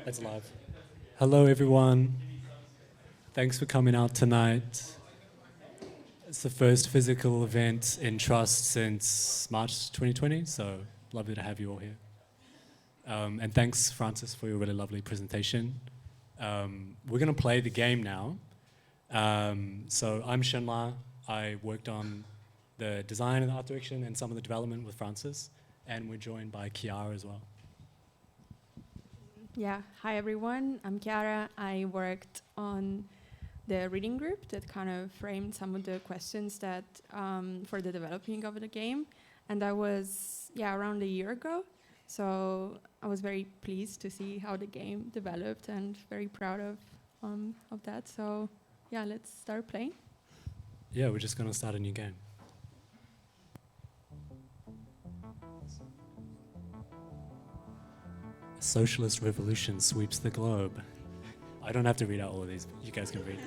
It's live. Hello, everyone. Thanks for coming out tonight. It's the first physical event in Trust since March 2020, so lovely to have you all here. And thanks, Francis, for your really lovely presentation. We're going to play the game now. So I'm Shenla. I worked on the design and art direction and some of the development with Francis, and we're joined by Chiara as well. Yeah, hi everyone, I'm Chiara. I worked on the reading group that kind of framed some of the questions that for the developing of the game. And that was, around a year ago. So I was very pleased to see how the game developed and very proud of that. So yeah, let's start playing. Yeah, we're just going to start a new game. Socialist revolution sweeps the globe. I don't have to read out all of these. You guys can read.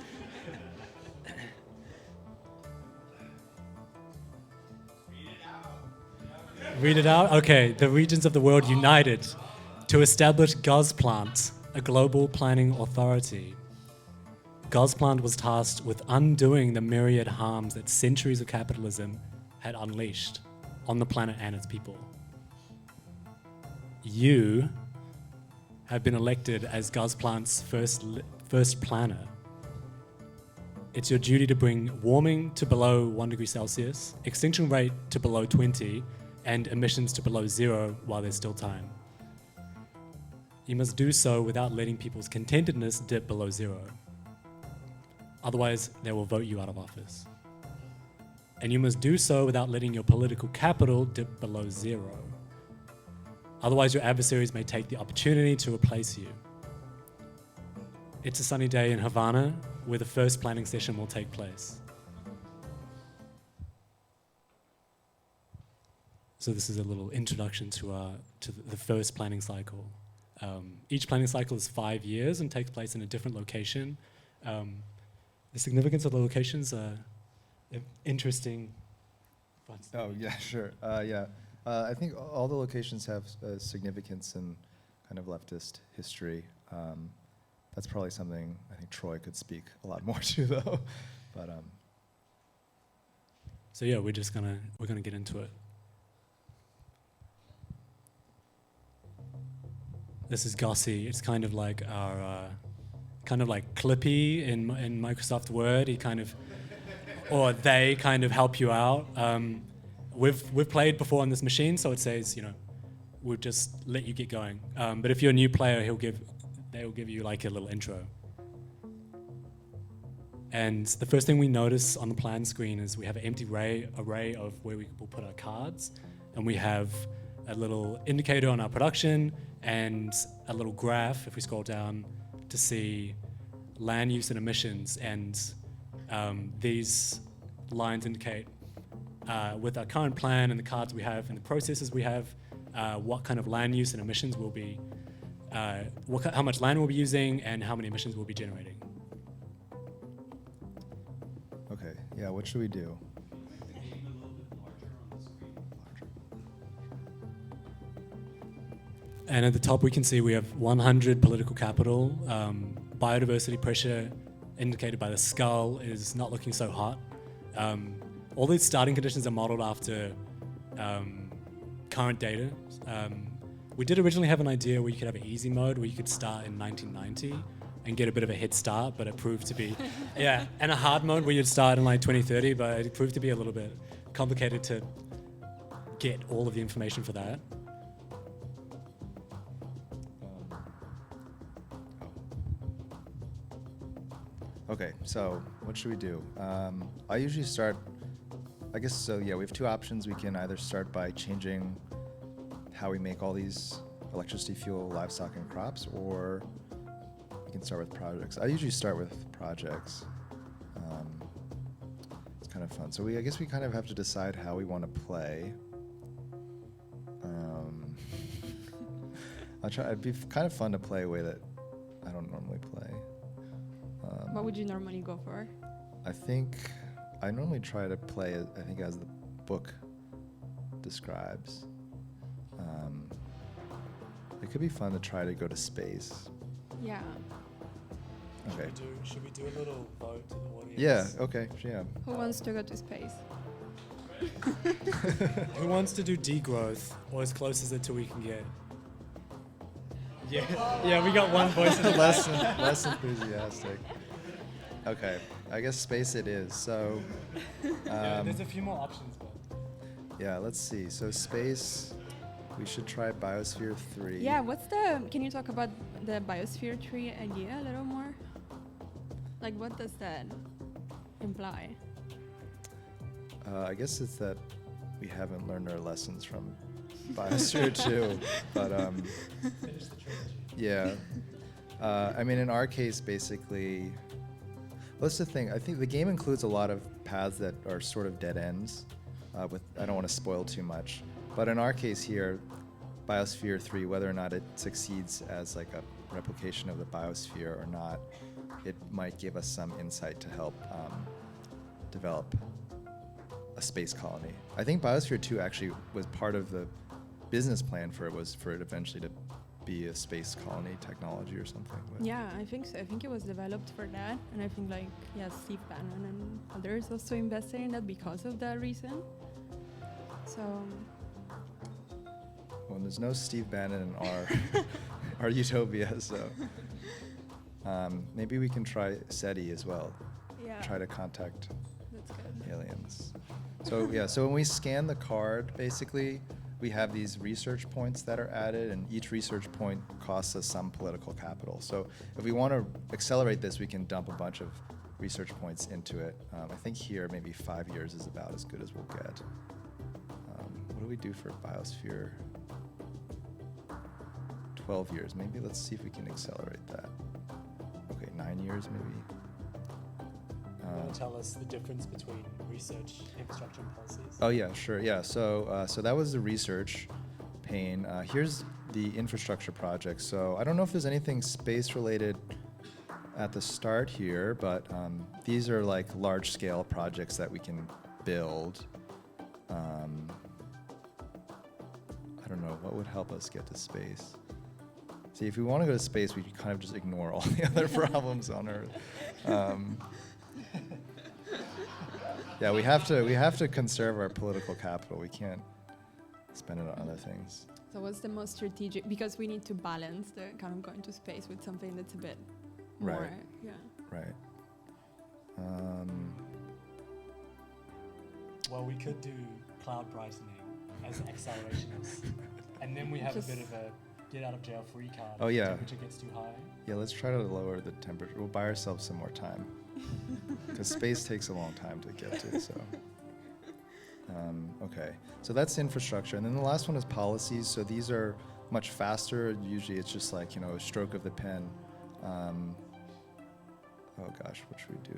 Read it out? Okay. The regions of the world united to establish Gosplant, a global planning authority. Gosplant was tasked with undoing the myriad harms that centuries of capitalism had unleashed on the planet and its people. You have been elected as Gosplant's first planner. It's your duty to bring warming to below 1 degree Celsius, extinction rate to below 20, and emissions to below 0 while there's still time. You must do so without letting people's contentedness dip below 0. Otherwise, they will vote you out of office. And you must do so without letting your political capital dip below 0. Otherwise, your adversaries may take the opportunity to replace you. It's a sunny day in Havana where the first planning session will take place. So this is a little introduction to the first planning cycle. Each planning cycle is 5 years and takes place in a different location. The significance of the locations are interesting. Oh, yeah, sure. I think all the locations have significance in kind of leftist history. That's probably something I think Troy could speak a lot more to, though. But so yeah, we're gonna get into it. This is Gossi. It's kind of like our Clippy in Microsoft Word. He kind of, or they kind of help you out. We've played before on this machine, so it says, we'll just let you get going. But if you're a new player, they'll give you like a little intro. And the first thing we notice on the plan screen is we have an empty array of where we will put our cards, and we have a little indicator on our production and a little graph, if we scroll down, to see land use and emissions. And these lines indicate with our current plan and the cards we have and the processes we have, what kind of land use and emissions will be, how much land we'll be using and how many emissions we'll be generating. okay, yeah, what should we do? And at the top we can see we have 100 political capital. Biodiversity pressure indicated by the skull is not looking so hot. All these starting conditions are modeled after current data. We did originally have an idea where you could have an easy mode where you could start in 1990 and get a bit of a head start, but it proved to be, and a hard mode where you'd start in like 2030, but it proved to be a little bit complicated to get all of the information for that. Okay, so what should we do? I usually start, I guess, so yeah, we have two options. We can either start by changing how we make all these electricity, fuel, livestock, and crops, or we can start with projects. I usually start with projects. It's kind of fun. So I guess we kind of have to decide how we want to play. It'd be kind of fun to play a way that I don't normally play. What would you normally go for? I think I normally try to play, I think, as the book describes. It could be fun to try to go to space. Yeah. Okay. Should we do a little vote to the audience? Yeah. Okay. Yeah. Who wants to go to space? Who wants to do degrowth or as close as it to we can get? Yeah, we got one voice in the less enthusiastic. Okay. I guess space it is. So. There's a few more options, but Yeah. Let's see. So space. We should try Biosphere 3. Yeah, can you talk about the Biosphere tree idea a little more? Like, what does that imply? I guess it's that we haven't learned our lessons from Biosphere 2, but finish the trilogy. yeah. I mean, in our case, basically, what's the thing? I think the game includes a lot of paths that are sort of dead ends. I don't want to spoil too much, but in our case here, Biosphere 3, whether or not it succeeds as like a replication of the biosphere or not, it might give us some insight to help develop a space colony. I think Biosphere 2 actually was part of the business plan for it eventually to be a space colony technology or something. But Yeah, I think so. I think it was developed for that, and I think Steve Bannon and others also invested in that because of that reason. So well, there's no Steve Bannon in our utopia, so maybe we can try SETI as well. yeah, Try to contact that's good. aliens. So yeah, so when we scan the card, basically, we have these research points that are added, and each research point costs us some political capital. So if we want to accelerate this, we can dump a bunch of research points into it. I think here maybe 5 years is about as good as we'll get. What do we do for Biosphere? 12 years. Maybe let's see if we can accelerate that. Okay, 9 years maybe. Tell us the difference between research, infrastructure, and policies. Oh yeah, sure. Yeah. So that was the research pane. Here's the infrastructure project. So I don't know if there's anything space related at the start here, but these are like large scale projects that we can build. I don't know what would help us get to space. See, if we want to go to space, we can kind of just ignore all the other problems on Earth. Yeah, we have to conserve our political capital. We can't spend it on other things. So what's the most strategic? Because we need to balance the kind of going to space with something that's a bit more. Right. Yeah. Right. Well, we could do cloud brightening as an accelerationist, and then we have a bit of a get out of jail free card. Oh, if yeah. the temperature gets too high. Yeah, let's try to lower the temperature. We'll buy ourselves some more time. Because space takes a long time to get to, so. Okay, so that's infrastructure. And then the last one is policies. So these are much faster. Usually it's just like, a stroke of the pen. Oh gosh, what should we do?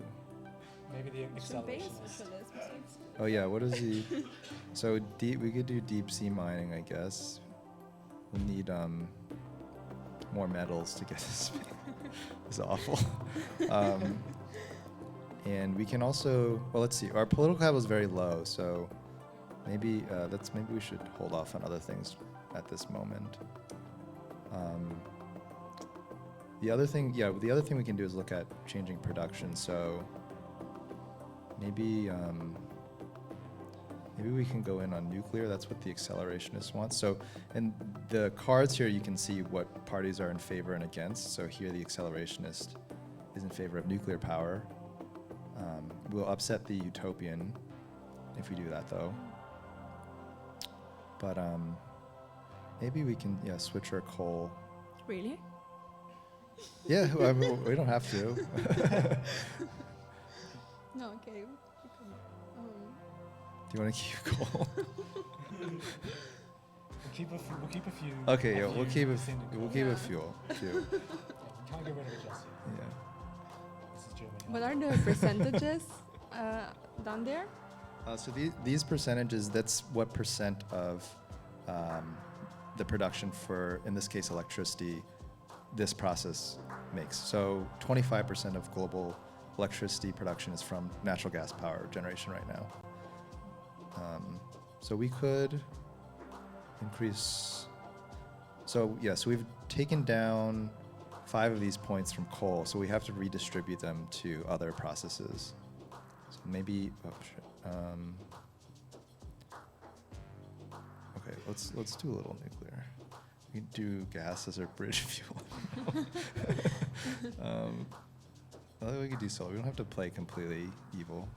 Maybe the accelerationist. Oh yeah, what is the, so we could do deep sea mining, I guess. We'll need more metals to get this. It's awful. And we can also, well, let's see. Our political capital is very low, so maybe maybe we should hold off on other things at this moment. The other thing we can do is look at changing production. So maybe we can go in on nuclear. That's what the accelerationists want. So in the cards here, you can see what parties are in favor and against. So here, the accelerationist is in favor of nuclear power. We'll upset the utopian if we do that, though. But maybe we can, switch our coal. Really? Yeah, I mean, we don't have to. No, okay. Do you want to keep coal? We'll keep a few. Okay, yeah, we'll keep a Yeah. fuel. We can't get rid of it just yet. Yeah. This is Germany. What are the percentages down there? So these percentages, that's what percent of the production for, in this case, electricity, this process makes. So 25% of global electricity production is from natural gas power generation right now. So we could increase. So we've taken down 5 of these points from coal, so we have to redistribute them to other processes. So maybe, oh shit. Okay, let's do a little nuclear. We can do gas as our bridge fuel. We could do solar. We don't have to play completely evil.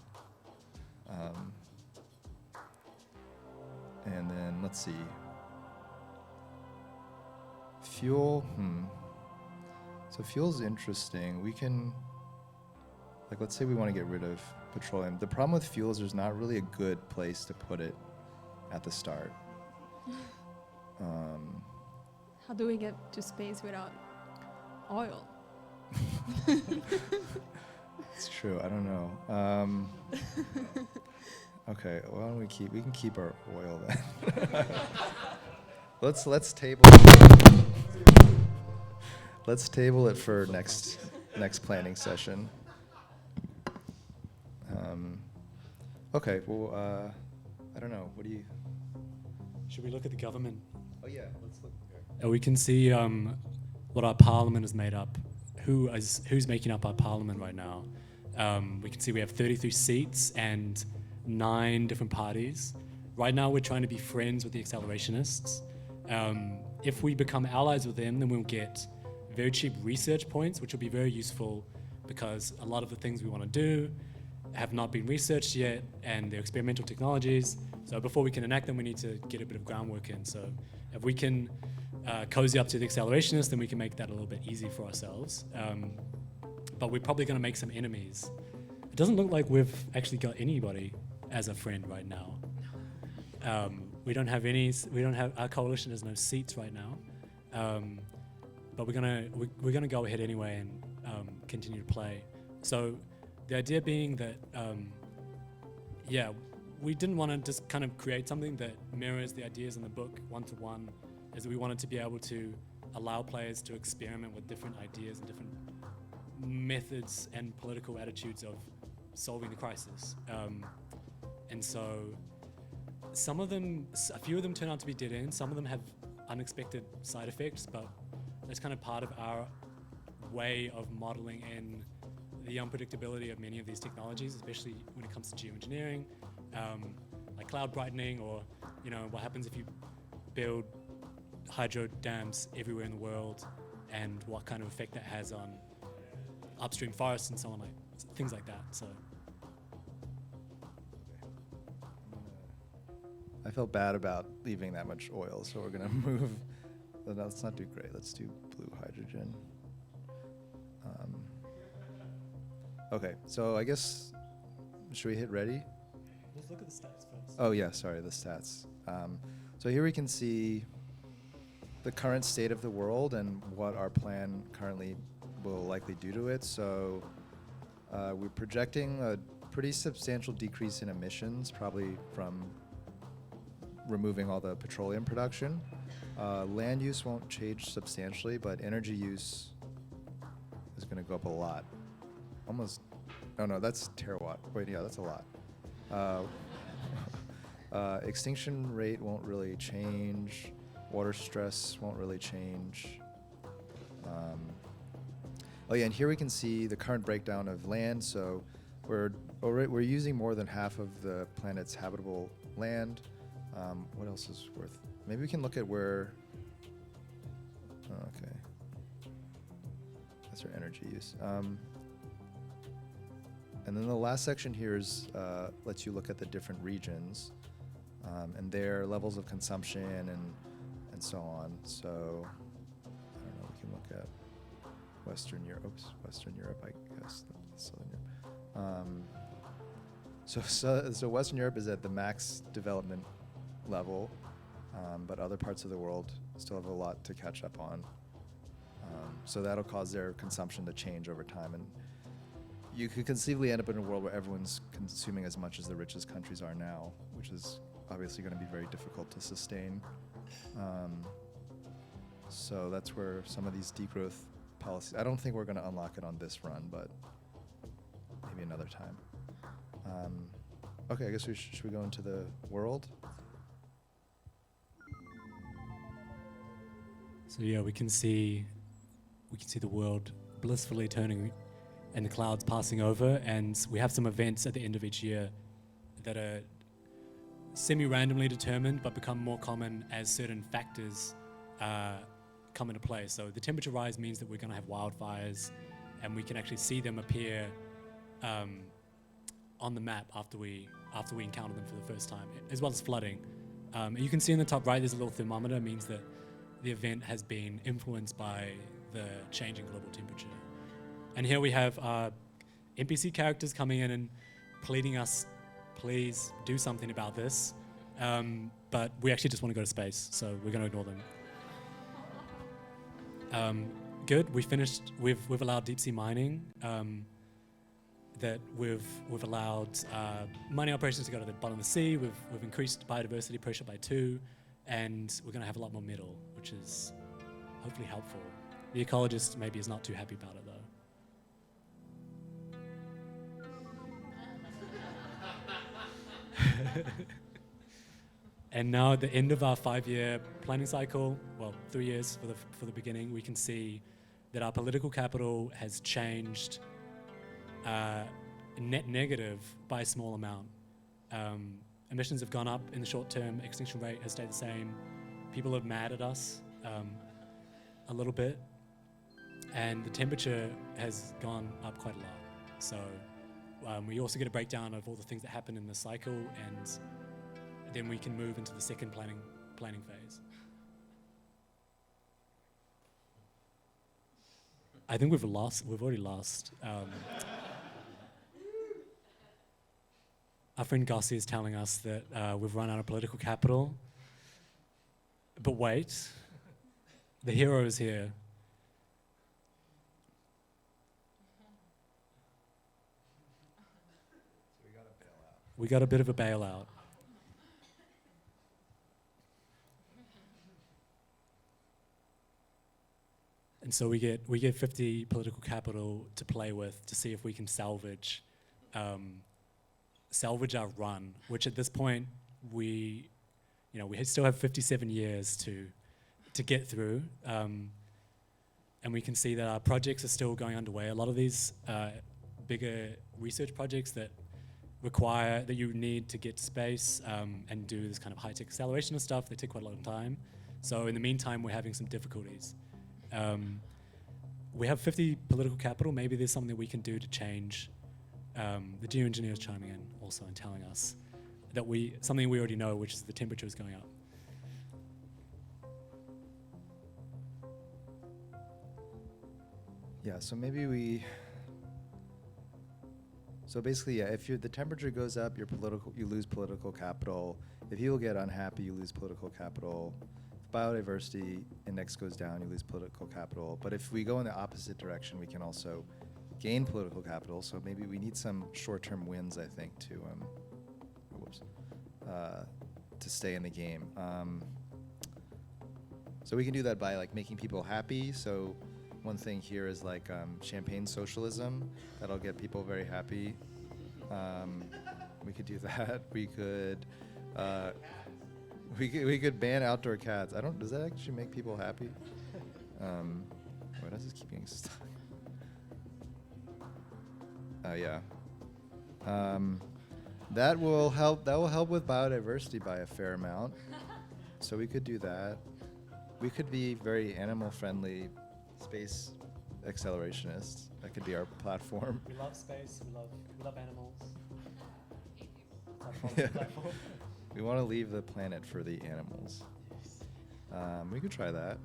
And then let's see. Fuel. So fuel's interesting. We can, like, let's say we want to get rid of petroleum. The problem with fuel is there's not really a good place to put it at the start. How do we get to space without oil? It's true. I don't know. Okay. Why don't we can keep our oil then. Let's table. Let's table it for next planning session. Okay. Well, I don't know. What do you? Should we look at the government? Oh yeah. Let's look. We can see what our parliament is made up. Who's making up our parliament right now? We can see we have 33 seats and 9 different parties. Right now, we're trying to be friends with the accelerationists. If we become allies with them, then we'll get very cheap research points, which will be very useful because a lot of the things we want to do have not been researched yet, and they're experimental technologies. So before we can enact them, we need to get a bit of groundwork in. So if we can cozy up to the accelerationists, then we can make that a little bit easy for ourselves. But we're probably going to make some enemies. It doesn't look like we've actually got anybody as a friend right now. We don't have any. Our coalition has no seats right now. But we're gonna go ahead anyway and continue to play. So the idea being that we didn't want to just kind of create something that mirrors the ideas in the book one-to-one, is that we wanted to be able to allow players to experiment with different ideas and different methods and political attitudes of solving the crisis. And so a few of them turn out to be dead ends, some of them have unexpected side effects, but that's kind of part of our way of modeling in the unpredictability of many of these technologies, especially when it comes to geoengineering, like cloud brightening, or what happens if you build hydro dams everywhere in the world, and what kind of effect that has on upstream forests and so on, like things like that. So I felt bad about leaving that much oil, so we're gonna move. Let's not do gray. Let's do blue hydrogen. Okay, so I guess should we hit ready? let's look at the stats first. Oh yeah, sorry, the stats. So here we can see the current state of the world and what our plan currently will likely do to it. So we're projecting a pretty substantial decrease in emissions, probably from removing all the petroleum production. Land use won't change substantially, but energy use is going to go up a lot. Almost, oh no, that's terawatt. Wait, yeah, that's a lot. Extinction rate won't really change. Water stress won't really change. Oh yeah, and here we can see the current breakdown of land. So we're using more than half of the planet's habitable land. What else is worth? Maybe we can look at where. Oh, okay, that's our energy use. And then the last section here is lets you look at the different regions and their levels of consumption and so on. So I don't know. We can look at Western Europe. Oops, Western Europe, I guess. Southern Europe. So Western Europe is at the max development level, but other parts of the world still have a lot to catch up on. So that'll cause their consumption to change over time, and you could conceivably end up in a world where everyone's consuming as much as the richest countries are now, which is obviously going to be very difficult to sustain. So that's where some of these degrowth policies, I don't think we're going to unlock it on this run, but maybe another time. Okay, I guess should we go into the world? So yeah, we can see we can see the world blissfully turning and the clouds passing over, and we have some events at the end of each year that are semi-randomly determined but become more common as certain factors come into play. So the temperature rise means that we're going to have wildfires, and we can actually see them appear on the map after we encounter them for the first time, as well as flooding. And you can see in the top right there's a little thermometer. It means that the event has been influenced by the changing global temperature. And here we have NPC characters coming in and pleading us, please do something about this. But we actually just want to go to space, so we're going to ignore them. Good. We finished. We've allowed deep sea mining. That we've allowed mining operations to go to the bottom of the sea. We've increased biodiversity pressure by 2, and we're going to have a lot more metal, which is hopefully helpful. The ecologist maybe is not too happy about it though. And now at the end of our 5-year planning cycle, well, 3 years for the beginning, we can see that our political capital has changed net negative by a small amount. Emissions have gone up in the short term, extinction rate has stayed the same. People are mad at us a little bit, and the temperature has gone up quite a lot. So we also get a breakdown of all the things that happen in the cycle, and then we can move into the second planning phase. I think we've already lost. Our friend Gossi is telling us that we've run out of political capital. But wait, the hero is here. We got a bit of a bailout. And so we get 50 political capital to play with to see if we can salvage our run, which at this point we still have 57 years to get through, and we can see that our projects are still going underway. A lot of these bigger research projects that require that you need to get to space and do this kind of high-tech acceleration of stuff, they take quite a long time. So in the meantime, we're having some difficulties. We have 50 political capital. Maybe there's something that we can do to change. The geoengineer is chiming in also and telling us that something we already know, which is the temperature is going up. Yeah, so maybe so basically, yeah, if the temperature goes up, you lose political capital. If people get unhappy, you lose political capital. If biodiversity index goes down, you lose political capital. But if we go in the opposite direction, we can also gain political capital. So maybe we need some short-term wins, I think, to stay in the game. So we can do that by like making people happy. So one thing here is like champagne socialism. That'll get people very happy. We could do that. We could ban outdoor cats. Does that actually make people happy? Why does this keep getting stuck? Yeah. That will help with biodiversity by a fair amount. So we could do that. We could be very animal-friendly space accelerationists. That could be our platform. We love space. We love animals. We want to leave the planet for the animals. Yes. We could try that.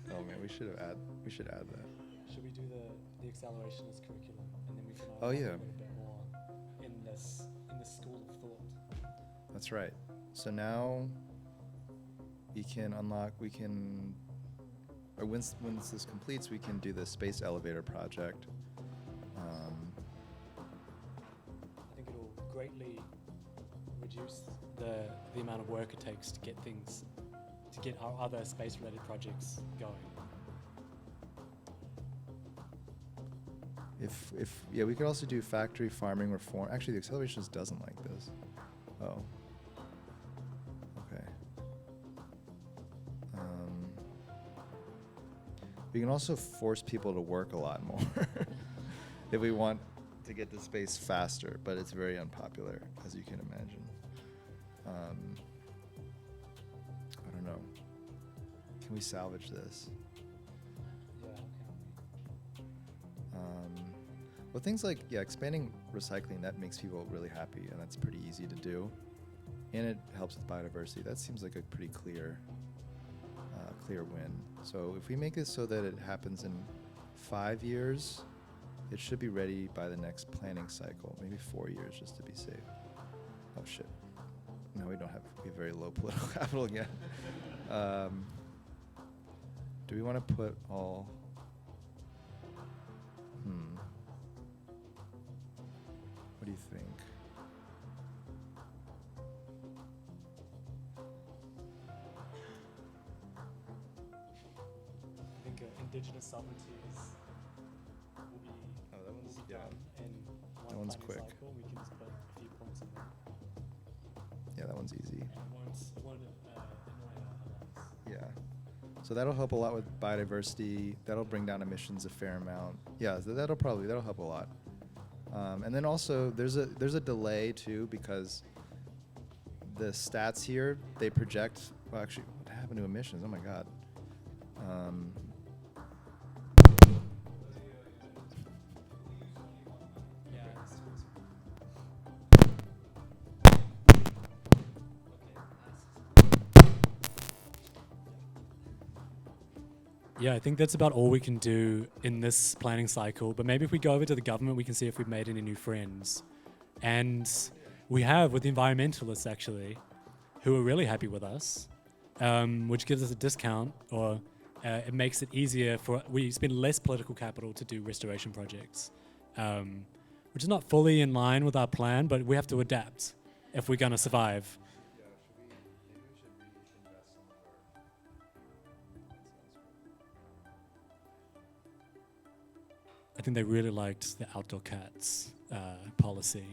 Oh man, we should add that. Should we do the accelerationist curriculum, and then we can Oh, yeah. a little bit more in this school of thought. That's right. So now once this completes, we can do the space elevator project. I think it'll greatly reduce the amount of work it takes to get our other space-related projects going. Yeah, we could also do factory farming reform. Actually, the accelerationist doesn't like this. Oh. Okay. We can also force people to work a lot more if we want to get to space faster, but it's very unpopular, as you can imagine. I don't know. Can we salvage this? Well, things like, expanding recycling, that makes people really happy, and that's pretty easy to do. And it helps with biodiversity. That seems like a pretty clear win. So if we make this so that it happens in 5 years, it should be ready by the next planning cycle, maybe 4 years just to be safe. Oh shit. No, we have very low political capital again. Do we want to put all... What do you think? I think indigenous sovereignties will be That one's done in one That one's planning quick. cycle. We can just put a few points in there. Yeah, that one's easy. And it won't annoy our allies. Yeah. So that'll help a lot with biodiversity. That'll bring down emissions a fair amount. Yeah, that'll help a lot. And then also there's a delay too, because the stats here, they project, well actually, what happened to emissions? Oh my God. Yeah, I think that's about all we can do in this planning cycle. But maybe if we go over to the government, we can see if we've made any new friends. And we have with the environmentalists, actually, who are really happy with us, which gives us a discount, or it makes it easier we spend less political capital to do restoration projects, which is not fully in line with our plan, but we have to adapt if we're going to survive. I think they really liked the outdoor cats policy.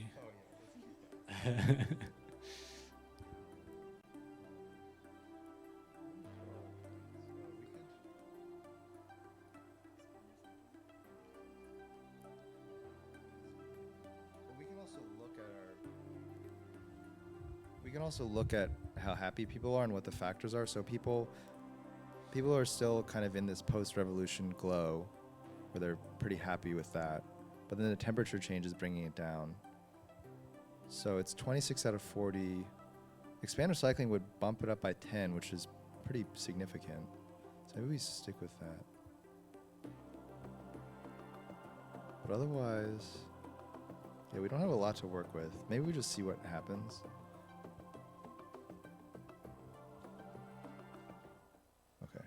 We can also look at how happy people are and what the factors are. So people are still kind of in this post-revolution glow, where they're pretty happy with that. But then the temperature change is bringing it down. So it's 26 out of 40. Expand recycling would bump it up by 10, which is pretty significant. So maybe we stick with that. But otherwise, yeah, we don't have a lot to work with. Maybe we just see what happens. Okay.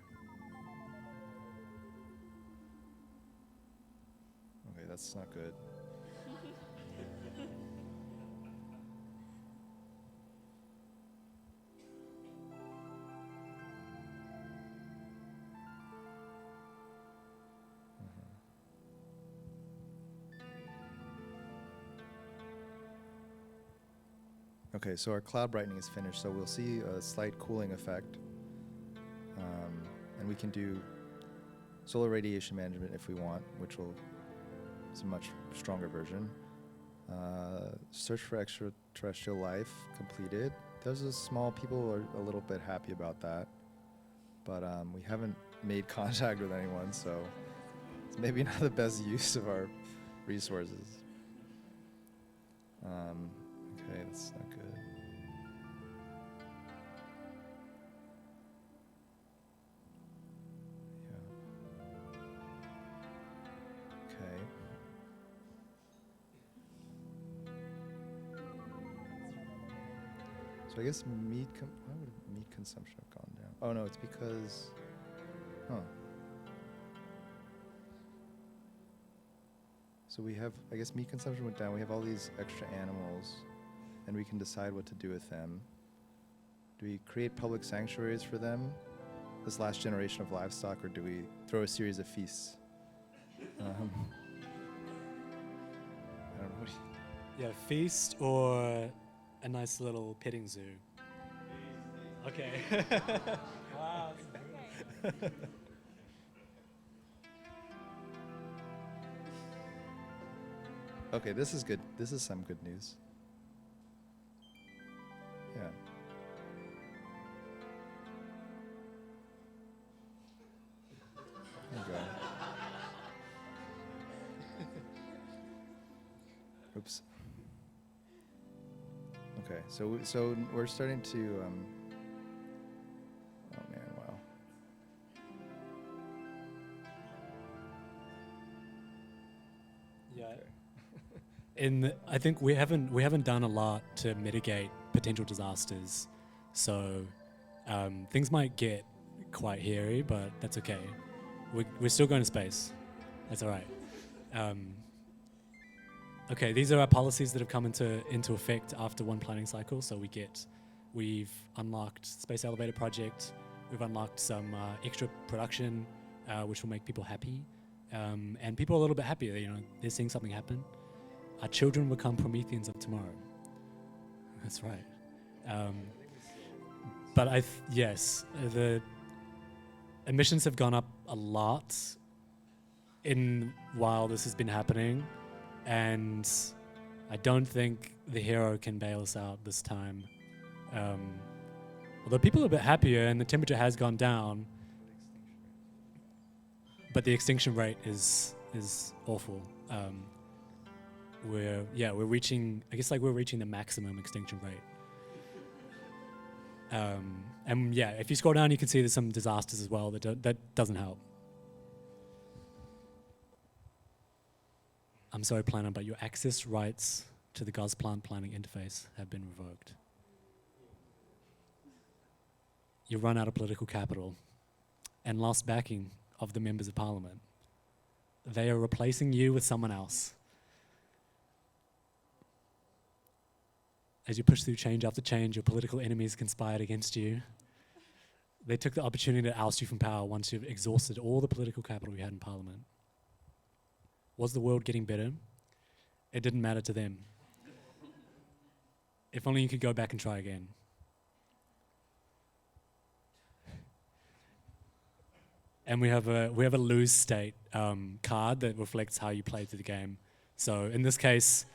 Okay, that's not good. Okay, so our cloud brightening is finished, so we'll see a slight cooling effect. And we can do solar radiation management if we want, which is a much stronger version. Search for extraterrestrial life completed. There's people are a little bit happy about that, but we haven't made contact with anyone, so it's maybe not the best use of our resources. Okay, that's not good. Yeah. Okay. So I guess why would meat consumption have gone down? Oh no, it's because, So we have, I guess meat consumption went down. We have all these extra animals, and we can decide what to do with them. Do we create public sanctuaries for them, this last generation of livestock, or do we throw a series of feasts? don't know. Yeah, feast or a nice little petting zoo. Okay. Wow. Okay, this is good. This is some good news. Yeah. There you go. Oops. Okay, so we're starting to. Oh man, wow. Yeah. Okay. I think we haven't done a lot to mitigate potential disasters, so things might get quite hairy, but that's okay. We're still going to space. That's all right. Okay, these are our policies that have come into effect after one planning cycle. So we've unlocked Space Elevator Project. We've unlocked some extra production, which will make people happy, and people are a little bit happier. You know, they're seeing something happen. Our children become Prometheans of tomorrow. That's right. But yes, the emissions have gone up a lot while this has been happening, and I don't think the hero can bail us out this time. Although people are a bit happier and the temperature has gone down, but the extinction rate is awful. We're reaching the maximum extinction rate. And yeah, if you scroll down, you can see there's some disasters as well that doesn't help. I'm sorry, planner, but your access rights to the Gauss plant planning interface have been revoked. You run out of political capital and lost backing of the members of parliament. They are replacing you with someone else. As you push through change after change, your political enemies conspired against you. They took the opportunity to oust you from power once you've exhausted all the political capital you had in parliament. Was the world getting better? It didn't matter to them. If only you could go back and try again. And we have a lose state card that reflects how you played through the game. So in this case,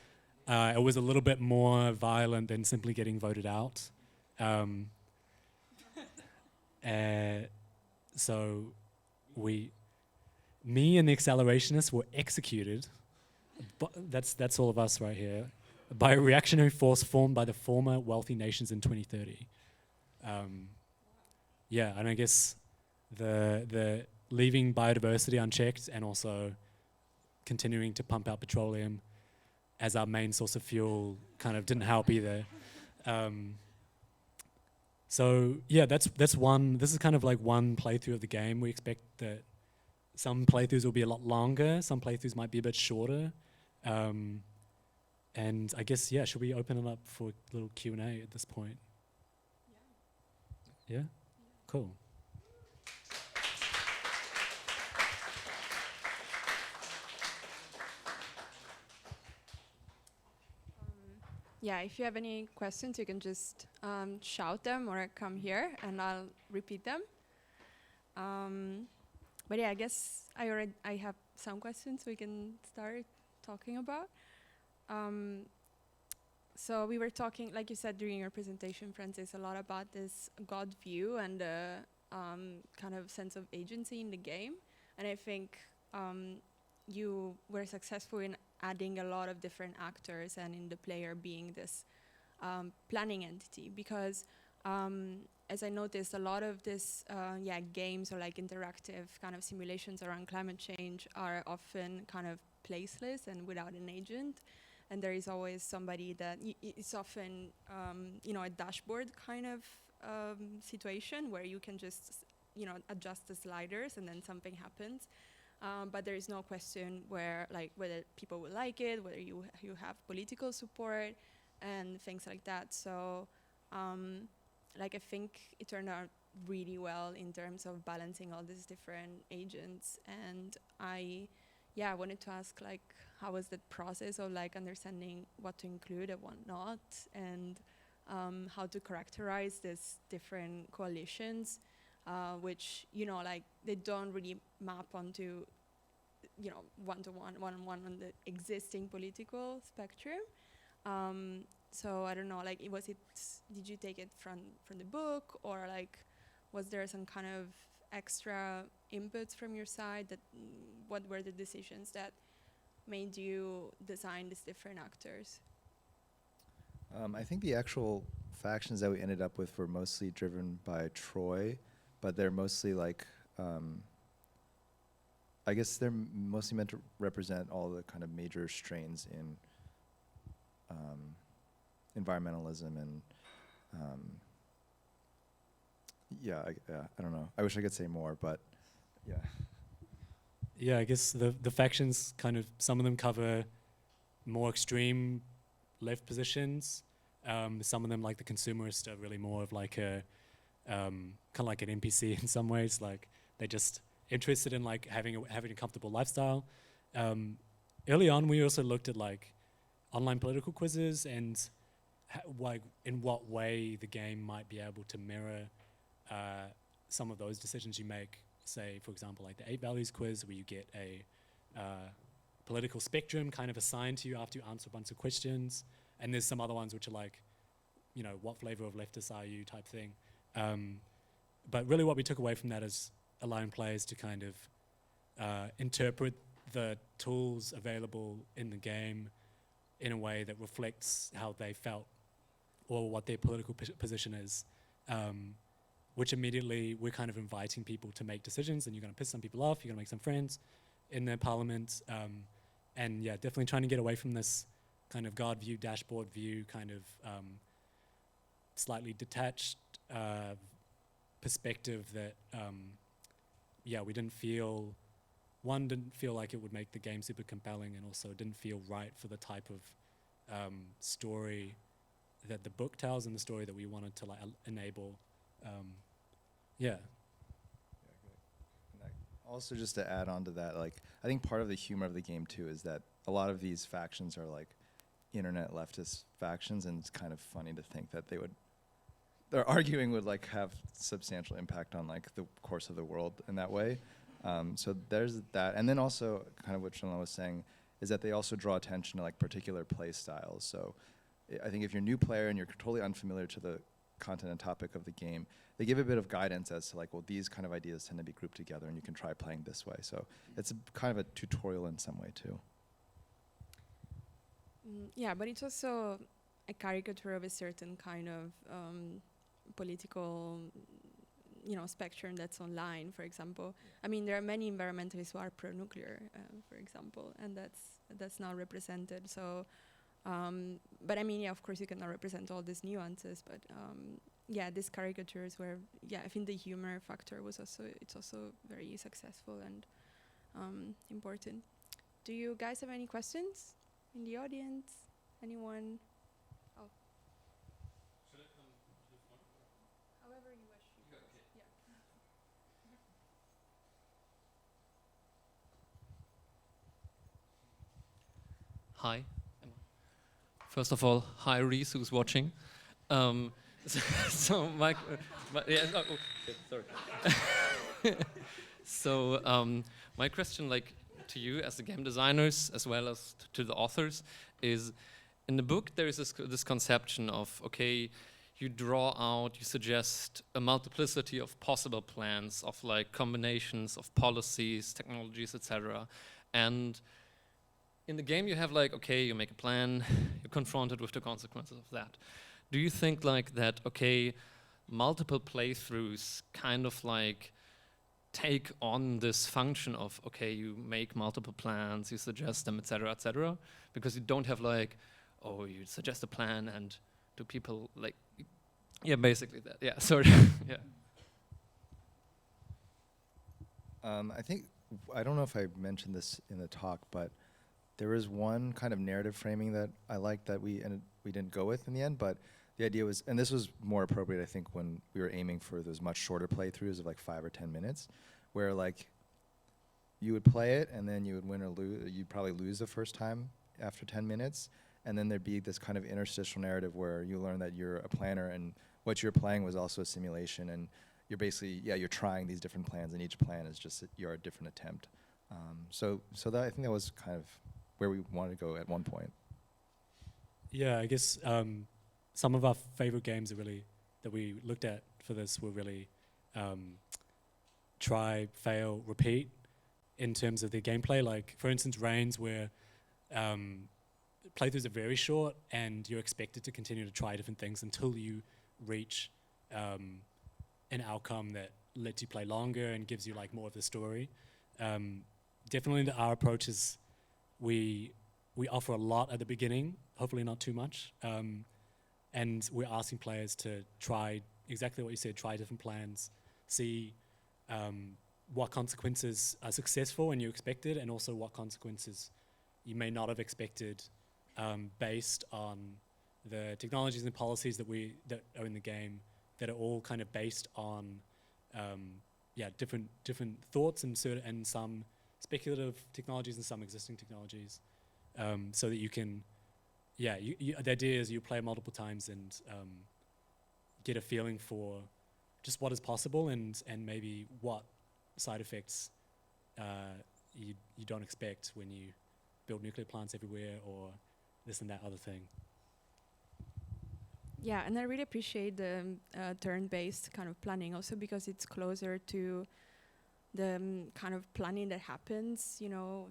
it was a little bit more violent than simply getting voted out. So me and the accelerationists were executed, that's all of us right here, by a reactionary force formed by the former wealthy nations in 2030. Yeah, and I guess the leaving biodiversity unchecked and also continuing to pump out petroleum as our main source of fuel kind of didn't help either. So yeah, that's one. This is kind of like one playthrough of the game. We expect that some playthroughs will be a lot longer. Some playthroughs might be a bit shorter. And I guess, yeah, should we open it up for a little Q&A at this point? Yeah? Yeah? Cool. Yeah, if you have any questions, you can just shout them or come here and I'll repeat them. But yeah, I guess I have some questions we can start talking about. So we were talking, like you said during your presentation, Francis, a lot about this God view and the kind of sense of agency in the game. And I think you were successful in adding a lot of different actors and in the player being this planning entity, because as I noticed, a lot of this games or like interactive kind of simulations around climate change are often kind of placeless and without an agent, and there is always somebody that it's often a dashboard kind of situation where you can just adjust the sliders and then something happens. But there is no question whether people will like it, whether you have political support and things like that. So I think it turned out really well in terms of balancing all these different agents. And I yeah, I wanted to ask like how was the process of like understanding what to include and what not, and how to characterize these different coalitions, which like they don't really map onto one-to-one on the existing political spectrum. So I don't know, like did you take it from the book, or like was there some kind of extra inputs from your side that what were the decisions that made you design these different actors? I think the actual factions that we ended up with were mostly driven by Troy, but they're mostly like, I guess they're mostly meant to represent all the kind of major strains in environmentalism and I don't know. I wish I could say more, but yeah. Yeah, I guess the factions kind of, some of them cover more extreme left positions. Some of them, like the consumerist, are really more of like a kind of like an NPC in some ways. Like they're just interested in like having a comfortable lifestyle. Early on, we also looked at like online political quizzes and like in what way the game might be able to mirror some of those decisions you make. Say, for example, like the 8 Values quiz, where you get a political spectrum kind of assigned to you after you answer a bunch of questions. And there's some other ones which are like, what flavor of leftist are you type thing. But really what we took away from that is allowing players to kind of interpret the tools available in the game in a way that reflects how they felt or what their political position is. Which immediately we're kind of inviting people to make decisions, and you're going to piss some people off, you're going to make some friends in their parliament. And yeah, definitely trying to get away from this kind of guard view, dashboard view, kind of slightly detached perspective that, we didn't feel like it would make the game super compelling, and also didn't feel right for the type of story that the book tells and the story that we wanted to like enable. Yeah. And also, just to add on to that, like I think part of the humor of the game too is that a lot of these factions are like internet leftist factions, and it's kind of funny to think that their arguing would like have substantial impact on like the course of the world in that way. So there's that, and then also kind of what Shalom was saying is that they also draw attention to like particular play styles. So I think if you're a new player and you're totally unfamiliar to the content and topic of the game, they give a bit of guidance as to like, well, these kind of ideas tend to be grouped together and you can try playing this way. So it's kind of a tutorial in some way too. Yeah, but it's also a caricature of a certain kind of political spectrum that's online, for example. I mean, there are many environmentalists who are pro-nuclear, for example, and that's not represented. So but I mean, yeah, of course you cannot represent all these nuances, but these caricatures were, I think the humor factor it's also very successful and important. Do you guys have any questions in the audience? Anyone? Oh. Should I come to the front? However you wish. Yeah. Hi. First of all, hi Reese, who's watching. So my my question, like to you as the game designers as well as to the authors, is in the book there is this conception of you draw out, you suggest a multiplicity of possible plans of like combinations of policies, technologies, etc. And in the game you have like, you make a plan, you're confronted with the consequences of that. Do you think like that, multiple playthroughs kind of like take on this function of, you make multiple plans, you suggest them, etc., because you don't have like, you suggest a plan and do people like, basically that, sorry, yeah. I don't know if I mentioned this in the talk, but there is one kind of narrative framing that I liked that we didn't go with in the end, but the idea was, and this was more appropriate, I think, when we were aiming for those much shorter playthroughs of like 5 or 10 minutes, where like you would play it, and then you would win or lose. You'd probably lose the first time after 10 minutes, and then there'd be this kind of interstitial narrative where you learn that you're a planner, and what you're playing was also a simulation, and you're basically, you're trying these different plans, and each plan is just your different attempt. So that, I think that was kind of where we wanted to go at one point. Yeah, I guess some of our favorite games that we looked at for this were really try, fail, repeat in terms of their gameplay. Like, for instance, Reigns, where playthroughs are very short and you're expected to continue to try different things until you reach an outcome that lets you play longer and gives you like more of the story. Definitely our approach is we offer a lot at the beginning, hopefully not too much, and we're asking players to try exactly what you said, try different plans, see what consequences are successful and you expected, and also what consequences you may not have expected based on the technologies and policies that are in the game, that are all kind of based on different thoughts and some speculative technologies and some existing technologies, so that you can, the idea is you play multiple times and get a feeling for just what is possible and maybe what side effects you don't expect when you build nuclear plants everywhere or this and that other thing. Yeah, and I really appreciate the turn-based kind of planning also because it's closer to the kind of planning that happens, you know,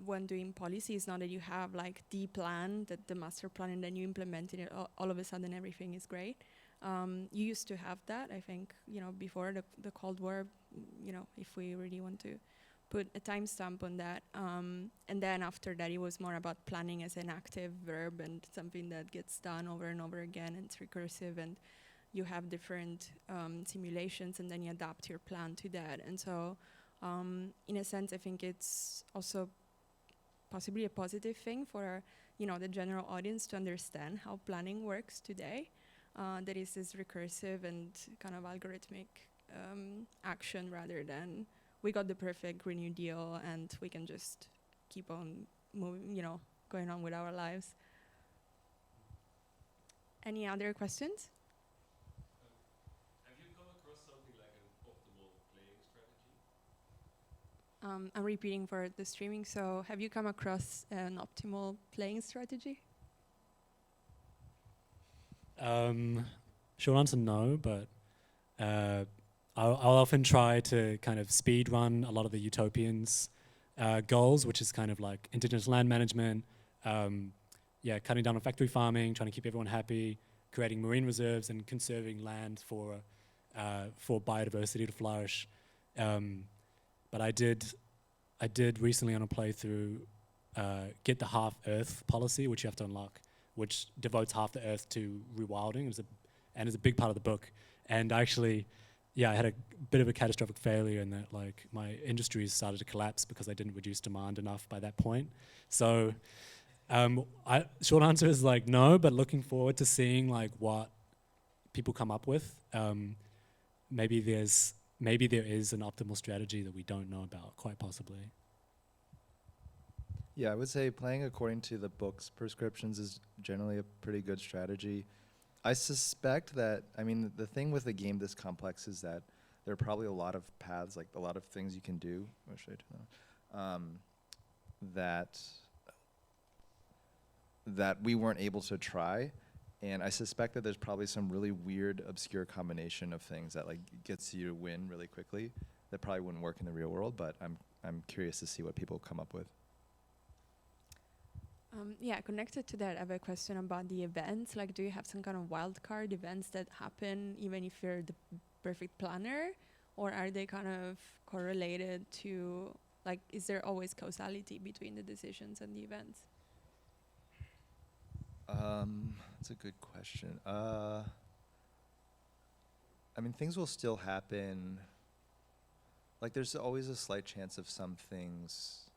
when doing policy. It's not that you have like the plan, the master plan, and then you implement it, all of a sudden everything is great. You used to have that, I think, you know, before the Cold War, you know, if we really want to put a timestamp on that. And then after that, it was more about planning as an active verb and something that gets done over and over again, and it's recursive, and you have different simulations, and then you adapt your plan to that. And so, in a sense, I think it's also possibly a positive thing for, you know, the general audience to understand how planning works today. That is this recursive and kind of algorithmic action rather than we got the perfect Green New Deal and we can just keep on moving, you know, going on with our lives. Any other questions? Have you come across something like an optimal playing strategy? I'm repeating for the streaming. So have you come across an optimal playing strategy? Short answer, no, but I'll often try to kind of speed run a lot of the utopians' goals, which is kind of like indigenous land management, cutting down on factory farming, trying to keep everyone happy, creating marine reserves and conserving land for biodiversity to flourish. But I did recently on a playthrough get the half Earth policy, which you have to unlock, which devotes half the Earth to rewilding, and is a big part of the book. And actually, I had a bit of a catastrophic failure in that, like, my industries started to collapse because I didn't reduce demand enough by that point. So, short answer is like no, but looking forward to seeing like what people come up with. Maybe there is an optimal strategy that we don't know about, quite possibly. Yeah, I would say playing according to the book's prescriptions is generally a pretty good strategy. I suspect that, I mean, the thing with a game this complex is that there are probably a lot of paths, like a lot of things you can do. What should I turn on? That we weren't able to try. And I suspect that there's probably some really weird, obscure combination of things that like gets you to win really quickly that probably wouldn't work in the real world, but I'm curious to see what people come up with. Connected to that, I have a question about the events. Like, do you have some kind of wild card events that happen even if you're the perfect planner? Or are they kind of correlated to, like, is there always causality between the decisions and the events? That's a good question. I mean, things will still happen. Like, there's always a slight chance of some things.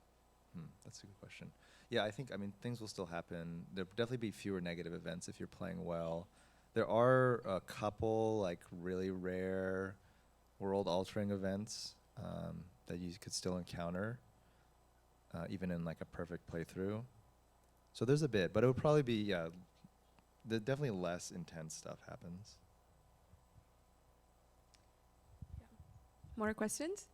That's a good question. Yeah, I mean, things will still happen. There'll definitely be fewer negative events if you're playing well. There are a couple, like, really rare world-altering events that you could still encounter. even in like a perfect playthrough. So there's a bit, but it would probably be, definitely less intense stuff happens. More questions?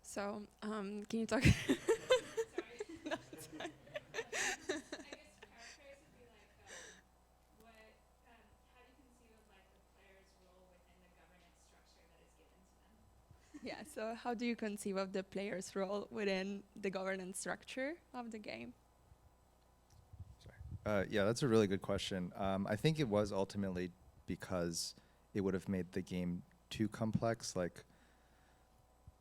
So, can you talk? Yeah, so how do you conceive of the player's role within the governance structure of the game? Yeah, that's a really good question. I think it was ultimately because it would have made the game too complex. Like,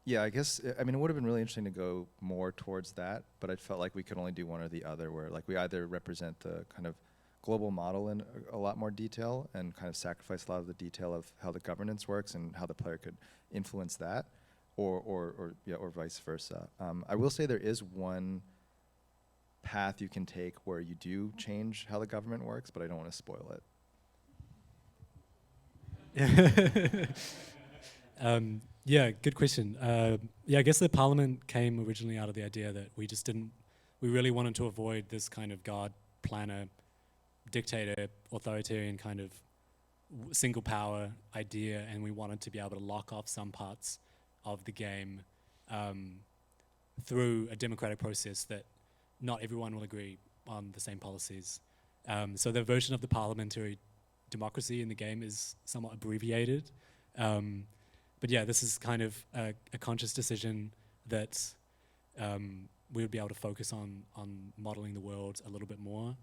yeah, I guess, I mean, it would have been really interesting to go more towards that, but I felt like we could only do one or the other, where like we either represent the kind of global model in a lot more detail and kind of sacrifice a lot of the detail of how the governance works and how the player could influence that, or vice versa. I will say there is one path you can take where you do change how the government works, but I don't want to spoil it. Yeah, good question. Yeah, I guess the parliament came originally out of the idea that we really wanted to avoid this kind of guard, planner, dictator, authoritarian kind of single power idea, and we wanted to be able to lock off some parts of the game through a democratic process that not everyone will agree on the same policies. So the version of the parliamentary democracy in the game is somewhat abbreviated. But yeah, this is kind of a conscious decision that we would be able to focus on modeling the world a little bit more.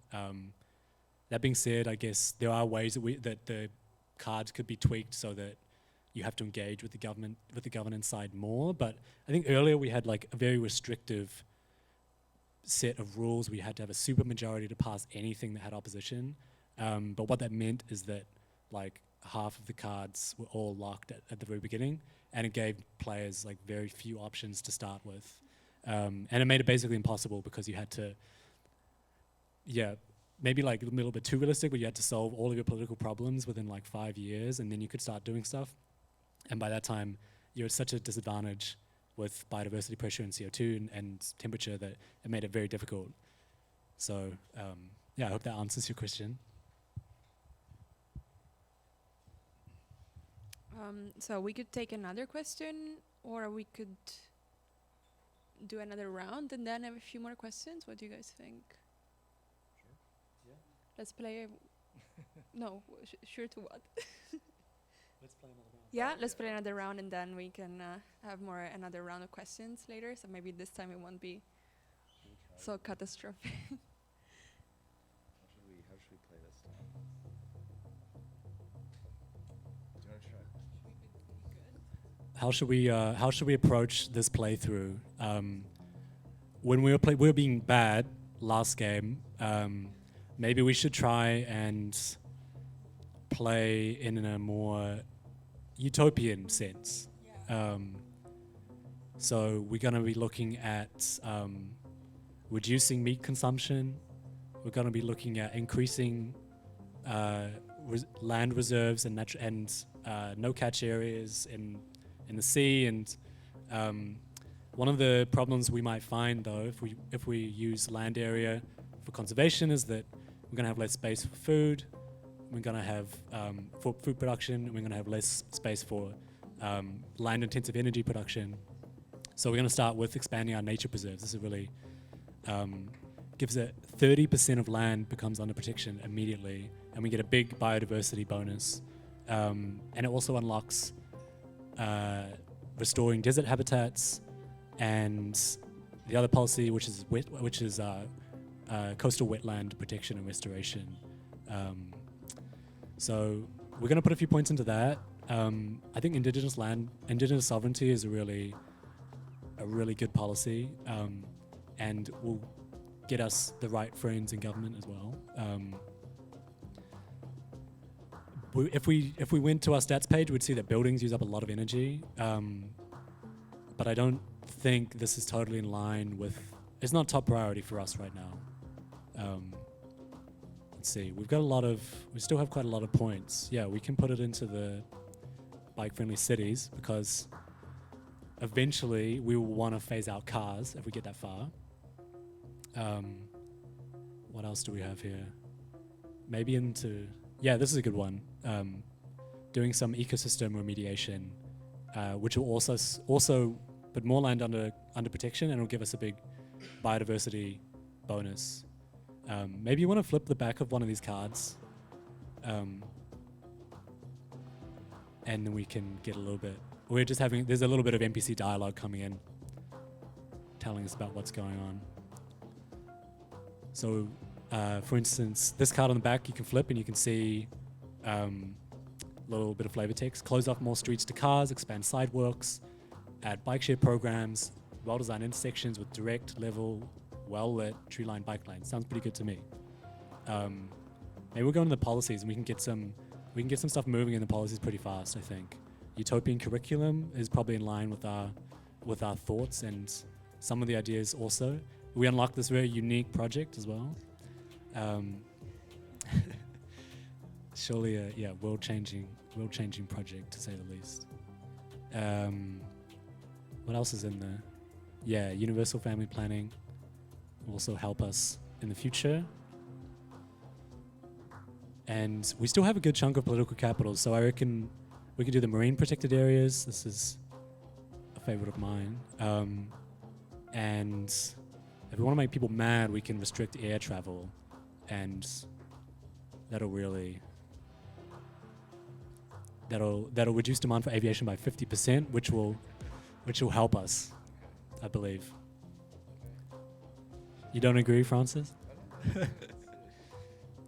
That being said, I guess there are ways that the cards could be tweaked so that you have to engage with the governance side more. But I think earlier we had like a very restrictive set of rules. We had to have a super majority to pass anything that had opposition. But what that meant is that like half of the cards were all locked at the very beginning, and it gave players like very few options to start with. And it made it basically impossible because you had to, maybe like a little bit too realistic, but you had to solve all of your political problems within like 5 years, and then you could start doing stuff. And by that time, you're at such a disadvantage with biodiversity pressure and CO2 and temperature that it made it very difficult. So I hope that answers your question. So we could take another question, or we could do another round and then have a few more questions. What do you guys think? Sure. Yeah. Let's play. No, sure to what? Let's play another round. Yeah, let's play another round, and then we can have another round of questions later. So maybe this time it won't be so catastrophic. How should we play this time? Do you want to try? How should we approach this playthrough? When we were being bad last game, maybe we should try and play in a more utopian sense. So we're going to be looking at reducing meat consumption. We're going to be looking at increasing land reserves and no catch areas in the sea. And one of the problems we might find, though, if we use land area for conservation, is that we're going to have less space for food. We're going to have for food production. We're going to have less space for land-intensive energy production. So we're going to start with expanding our nature preserves. This is really gives it 30% of land becomes under protection immediately, and we get a big biodiversity bonus. And it also unlocks restoring desert habitats, and the other policy, which is coastal wetland protection and restoration. So we're going to put a few points into that. I think indigenous sovereignty is a really good policy, and will get us the right friends in government as well. If we went to our stats page, we'd see that buildings use up a lot of energy, but I don't think this is totally in line with. It's not top priority for us right now. Let's see. We still have quite a lot of points. Yeah, we can put it into the bike-friendly cities because eventually we will want to phase out cars if we get that far. What else do we have here? Maybe this is a good one. Doing some ecosystem remediation, which will also put more land under protection, and it'll give us a big biodiversity bonus. Maybe you want to flip the back of one of these cards, and then we can get a little bit. There's a little bit of NPC dialogue coming in, telling us about what's going on. So, for instance, this card on the back you can flip and you can see a little bit of flavor text. Close off more streets to cars, expand sidewalks, add bike share programs, well-designed intersections with direct, level, well-lit, tree-lined bike lanes. Sounds pretty good to me. Maybe we'll go into the policies and we can get some stuff moving in the policies pretty fast, I think. Utopian curriculum is probably in line with our thoughts and some of the ideas also. We unlocked this very unique project as well. Surely a world-changing project, to say the least. What else is in there? Yeah, universal family planning will also help us in the future. And we still have a good chunk of political capital, so I reckon we can do the marine protected areas. This is a favorite of mine. And if we want to make people mad, we can restrict air travel, and that'll reduce demand for aviation by 50%, which will help us, I believe. You don't agree, Francis?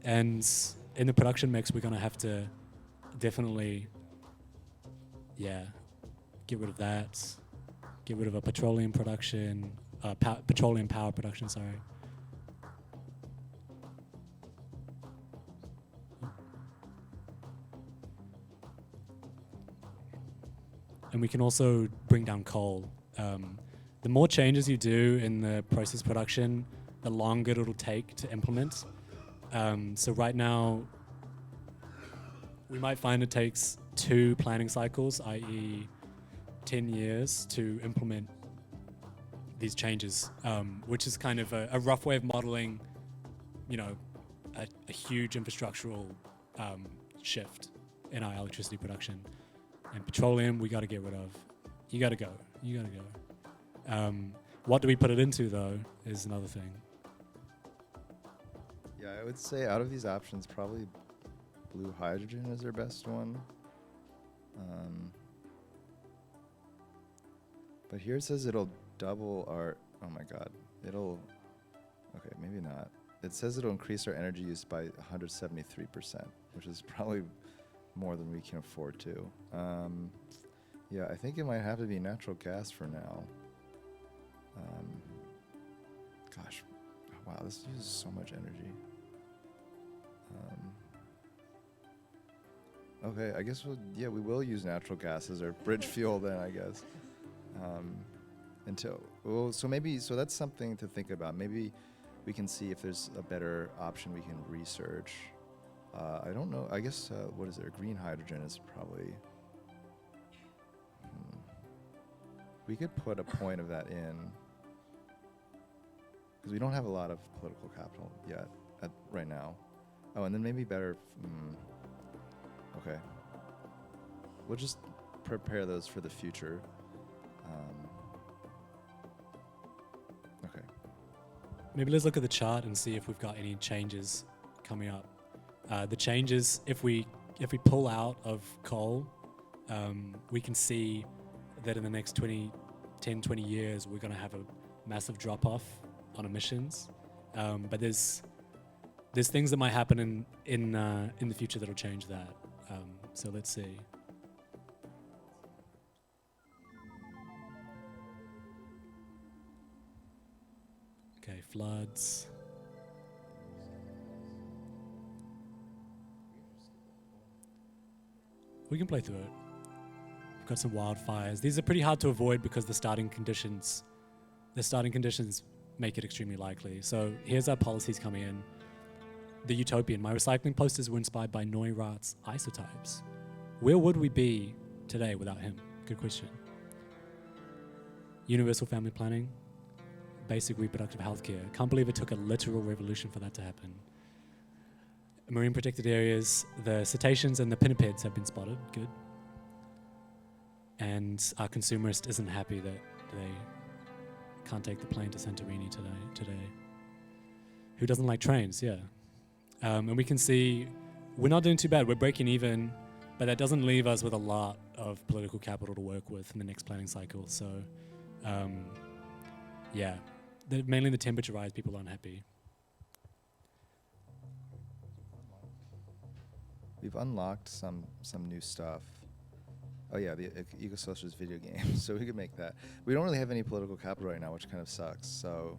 And in the production mix, we're going to have to definitely, get rid of that. Get rid of a petroleum production, petroleum power production, sorry. And we can also bring down coal. The more changes you do in the process production, the longer it'll take to implement. So right now, we might find it takes 2 planning cycles, i.e. 10 years to implement these changes, which is kind of a rough way of modeling, a huge infrastructural shift in our electricity production. And petroleum, we got to get rid of. You got to go. What do we put it into, though, is another thing. Yeah, I would say out of these options, probably blue hydrogen is their best one. But here it says it'll double our, oh my god, okay, maybe not. It says it'll increase our energy use by 173%, which is probably more than we can afford to. Yeah, I think it might have to be natural gas for now. Gosh, wow, this uses so much energy. Okay, I guess we will use natural gas as our bridge fuel then, I guess. So that's something to think about. Maybe we can see if there's a better option we can research. I don't know. I guess, what is there? Green hydrogen is probably... We could put a point of that in. Because we don't have a lot of political capital yet, right now. Oh, and then maybe better... Okay. We'll just prepare those for the future. Okay. Maybe let's look at the chart and see if we've got any changes coming up. The changes, if we pull out of coal, we can see that in the next 10, 20 years, we're going to have a massive drop-off on emissions. But there's things that might happen in the future that'll change that. So let's see. Okay, floods. We can play through it. We've got some wildfires. These are pretty hard to avoid because the starting conditions make it extremely likely. So here's our policies coming in. The utopian. My recycling posters were inspired by Neurath's isotypes. Where would we be today without him? Good question. Universal family planning. Basic reproductive health care. Can't believe it took a literal revolution for that to happen. Marine protected areas. The cetaceans and the pinnipeds have been spotted. Good. And our consumerist isn't happy that they can't take the plane to Santorini today. Who doesn't like trains? Yeah. And we can see we're not doing too bad. We're breaking even, but that doesn't leave us with a lot of political capital to work with in the next planning cycle. So, yeah, mainly the temperature rise, people aren't happy. We've unlocked some new stuff. Oh yeah, the Eco-Socialist video game. So we could make that. We don't really have any political capital right now, which kind of sucks. So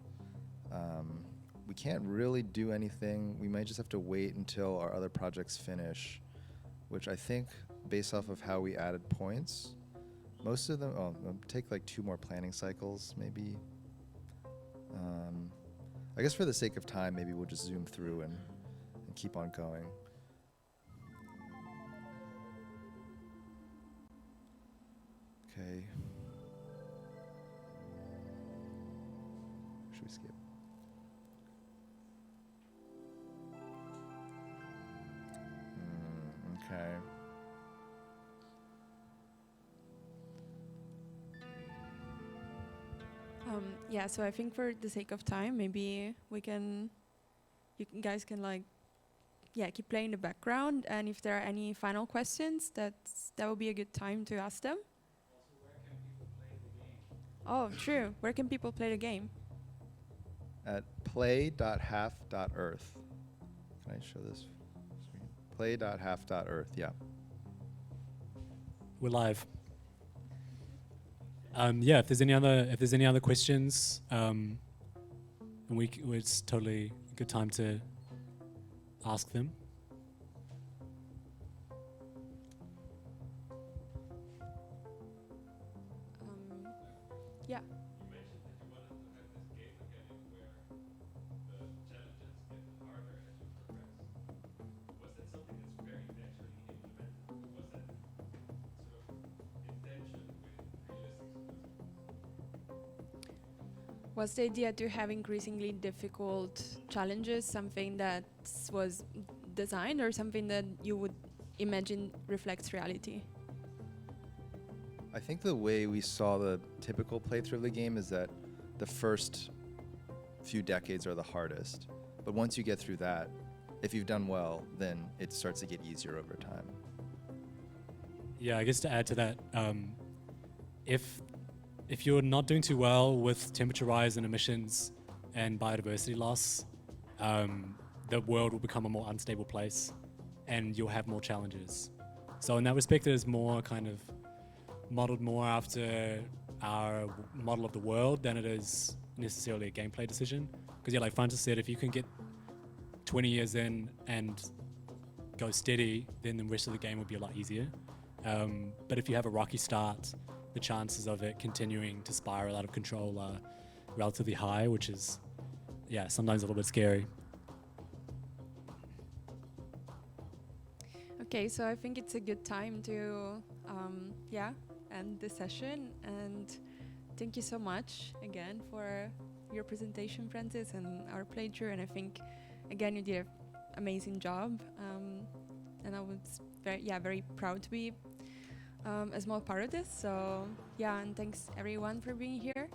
we can't really do anything. We might just have to wait until our other projects finish, which I think, based off of how we added points, most of them, it'll take like 2 more planning cycles, maybe. I guess for the sake of time, maybe we'll just zoom through and keep on going. Okay. Should we skip? Okay. Yeah, so I think for the sake of time, maybe you guys can keep playing in the background, and if there are any final questions, that would be a good time to ask them. Oh, true. Where can people play the game? At play.half.earth. Can I show this screen? Play.half.earth, yeah. We're live. Yeah, if there's any other questions, and it's totally a good time to ask them. Yeah. You mentioned that you wanted to have this game mechanic where the challenges get harder as you progress. Was that something that's very naturally implemented? Or was that sort of intention with realistic solutions? Was the idea to have increasingly difficult challenges something that was designed, or something that you would imagine reflects reality? I think the way we saw the typical playthrough of the game is that the first few decades are the hardest. But once you get through that, if you've done well, then it starts to get easier over time. Yeah, I guess to add to that, if you're not doing too well with temperature rise and emissions and biodiversity loss, the world will become a more unstable place and you'll have more challenges. So in that respect, it is more kind of modeled more after our model of the world than it is necessarily a gameplay decision. Because yeah, like Francis said, if you can get 20 years in and go steady, then the rest of the game will be a lot easier. But if you have a rocky start, the chances of it continuing to spiral out of control are relatively high, which is, yeah, sometimes a little bit scary. Okay, so I think it's a good time to, end the session. And thank you so much again for your presentation, Francis, and our playthrough. And I think, again, you did an amazing job. And I was very proud to be a small part of this. So yeah, and thanks everyone for being here.